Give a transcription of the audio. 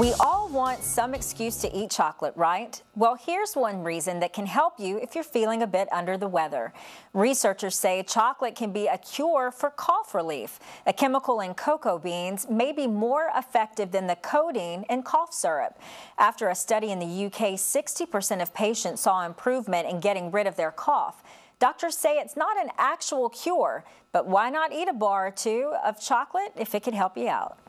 We all want some excuse to eat chocolate, right? Well, here's one reason that can help you if you're feeling a bit under the weather. Researchers say chocolate can be a cure for cough relief. A chemical in cocoa beans may be more effective than the codeine in cough syrup. After a study in the UK, 60% of patients saw improvement in getting rid of their cough. Doctors say it's not an actual cure, but why not eat a bar or two of chocolate if it can help you out?